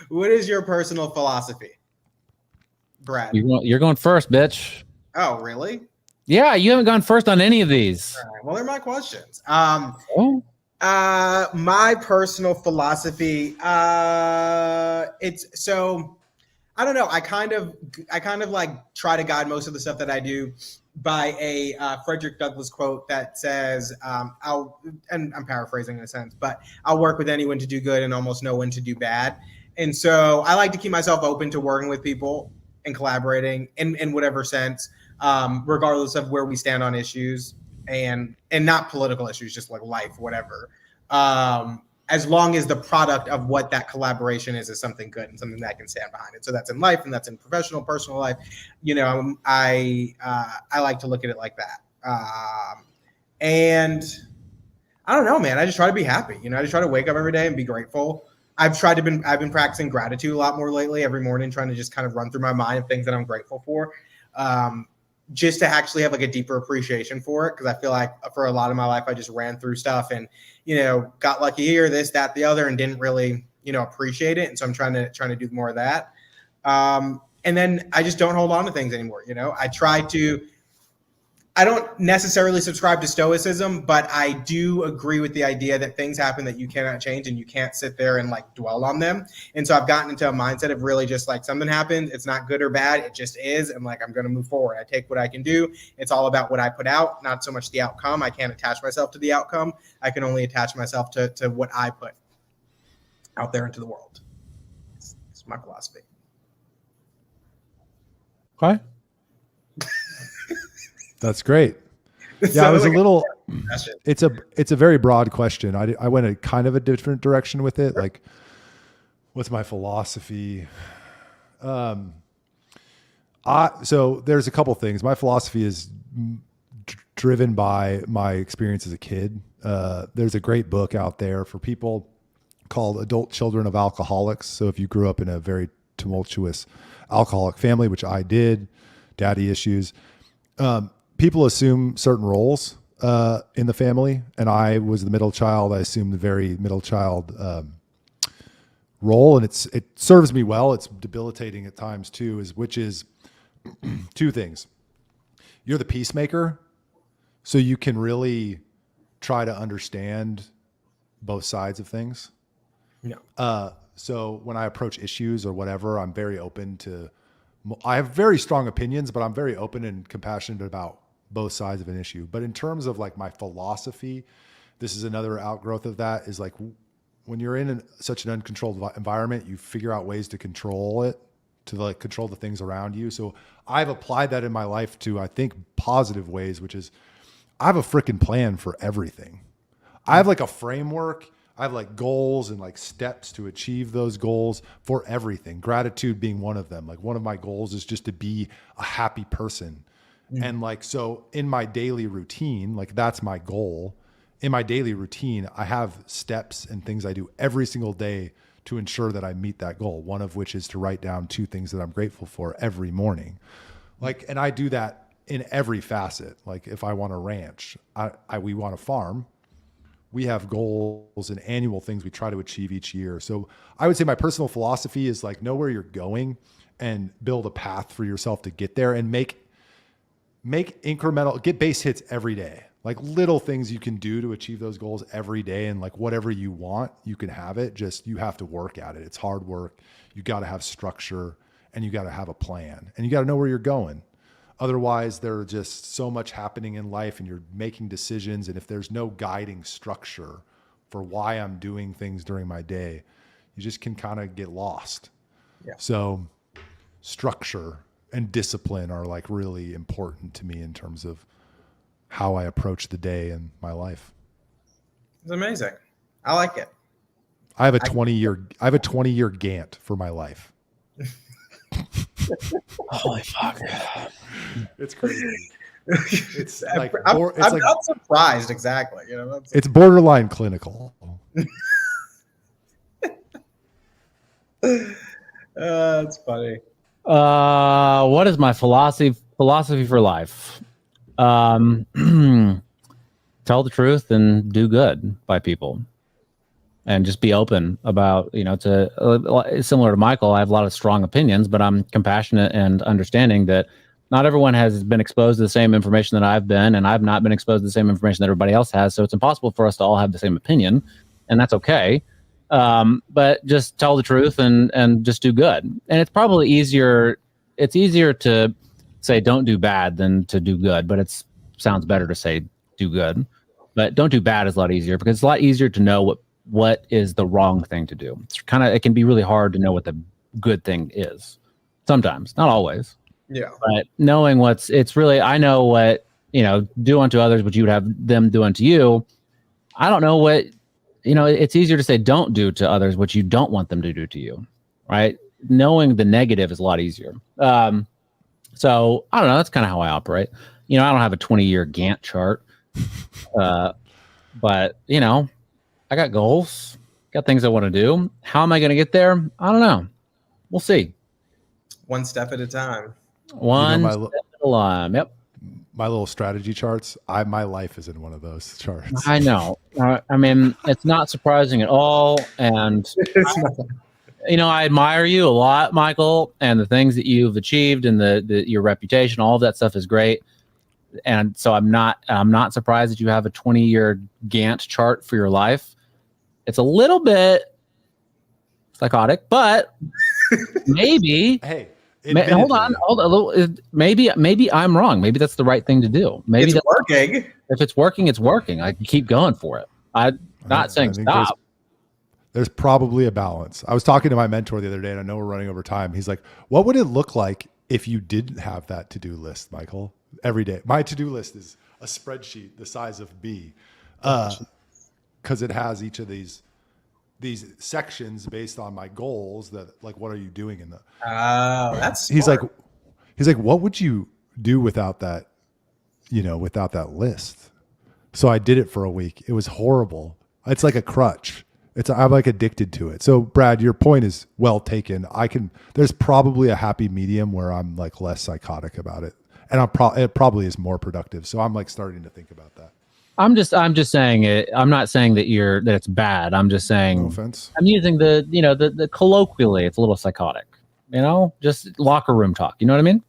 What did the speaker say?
What is your personal philosophy, Brad? You're going first, bitch. Oh, really? Yeah, you haven't gone first on any of these. All right, well, they're my questions. My personal philosophy, it's so I don't know. I kind of like try to guide most of the stuff that I do by a Frederick Douglass quote that says, and I'm paraphrasing in a sense, but I'll work with anyone to do good and almost no one to do bad. And so I like to keep myself open to working with people and collaborating in whatever sense, regardless of where we stand on issues and not political issues, just like life, whatever. As long as the product of what that collaboration is something good and something that I can stand behind it. So that's in life and that's in professional, personal life. You know, I like to look at it like that. And I don't know, man. I just try to be happy. You know, I just try to wake up every day and be grateful. I've been practicing gratitude a lot more lately every morning, trying to just kind of run through my mind of things that I'm grateful for. Just to actually have like a deeper appreciation for it. Cause I feel like for a lot of my life, I just ran through stuff and, you know, got lucky here, this, that, the other, and didn't really, you know, appreciate it. And so I'm trying to do more of that. And then I just don't hold on to things anymore. You know, I don't necessarily subscribe to stoicism, but I do agree with the idea that things happen that you cannot change and you can't sit there and like dwell on them. And so I've gotten into a mindset of really just like something happened. It's not good or bad. It just is. And like, I'm going to move forward. I take what I can do. It's all about what I put out, not so much the outcome. I can't attach myself to the outcome. I can only attach myself to what I put out there into the world. It's my philosophy. Okay. That's great. Yeah, I was like a little. It's a very broad question. I went a kind of a different direction with it. Like, what's my philosophy? So there's a couple things. My philosophy is driven by my experience as a kid. There's a great book out there for people called Adult Children of Alcoholics. So if you grew up in a very tumultuous alcoholic family, which I did, daddy issues. People assume certain roles in the family, and I was the middle child. I assumed the very middle child role, and it serves me well. It's debilitating at times too, which is two things. You're the peacemaker, so you can really try to understand both sides of things. Yeah. So when I approach issues or whatever, I'm very open to. I have very strong opinions, but I'm very open and compassionate about both sides of an issue. But in terms of like my philosophy, this is another outgrowth of that, is like when you're in such an uncontrolled environment, you figure out ways to control it, to like control the things around you. So I've applied that in my life to, I think, positive ways, which is I have a freaking plan for everything. I have like a framework. I have like goals and like steps to achieve those goals for everything. Gratitude being one of them. Like one of my goals is just to be a happy person. And like, so in my daily routine, like that's my goal. In my daily routine, I have steps and things I do every single day to ensure that I meet that goal. One of which is to write down 2 things that I'm grateful for every morning. Like, and I do that in every facet. Like if I want to ranch, we want to farm. We have goals and annual things we try to achieve each year. So I would say my personal philosophy is like, know where you're going and build a path for yourself to get there, and make incremental, get base hits every day. Like little things you can do to achieve those goals every day. And like whatever you want, you can have it. Just, you have to work at it. It's hard work. You got to have structure, and you got to have a plan, and you got to know where you're going. Otherwise, there's just so much happening in life, and you're making decisions. And if there's no guiding structure for why I'm doing things during my day, you just can kind of get lost. Yeah. So structure and discipline are like really important to me in terms of how I approach the day in my life. It's amazing. I like it. I have a 20-year Gantt for my life. Holy fuck. It's crazy. It's like I'm not surprised. Exactly. You know, it's borderline clinical. That's funny. What is my philosophy for life? Tell the truth and do good by people. and just be open about, similar to Michael, I have a lot of strong opinions, but I'm compassionate and understanding that not everyone has been exposed to the same information that I've been, and I've not been exposed to the same information that everybody else has. So it's impossible for us to all have the same opinion, and that's okay. But just tell the truth and just do good. And it's probably easier. It's easier to say don't do bad than to do good, but it sounds better to say do good. But don't do bad is a lot easier because it's a lot easier to know what is the wrong thing to do. It can be really hard to know what the good thing is. Sometimes, not always. Yeah. But knowing I know what, do unto others what you would have them do unto you. I don't know what, it's easier to say don't do to others what you don't want them to do to you, right? Knowing the negative is a lot easier. So I don't know. That's kind of how I operate. I don't have a 20-year Gantt chart, but I got goals, got things I want to do. How am I going to get there? I don't know. We'll see. One step at a time. One step at a time. Yep. My little strategy charts. My life is in one of those charts. I know. I mean, it's not surprising at all. And I admire you a lot, Michael, and the things that you've achieved and your reputation. All of that stuff is great. And so I'm not surprised that you have a 20-year Gantt chart for your life. It's a little bit psychotic, but maybe. Hey, hold on. Maybe I'm wrong. Maybe that's the right thing to do. Maybe it's working. If it's working, it's working. I can keep going for it. I'm not saying stop. There's probably a balance. I was talking to my mentor the other day, and I know we're running over time. He's like, "What would it look like if you didn't have that to-do list, Michael? Every day, my to-do list is a spreadsheet the size of B, because it has each of these sections based on my goals. That like, what are you doing in the? That's he's smart. like, what would you do without that? Without that list. So I did it for a week. It was horrible. It's like a crutch. I'm like addicted to it. So Brad, your point is well taken. There's probably a happy medium where I'm like less psychotic about it. And it probably is more productive. So I'm like starting to think about that. I'm just saying it. I'm not saying that it's bad. I'm just saying. No offense. I'm using the colloquially. It's a little psychotic. Just locker room talk. You know what I mean?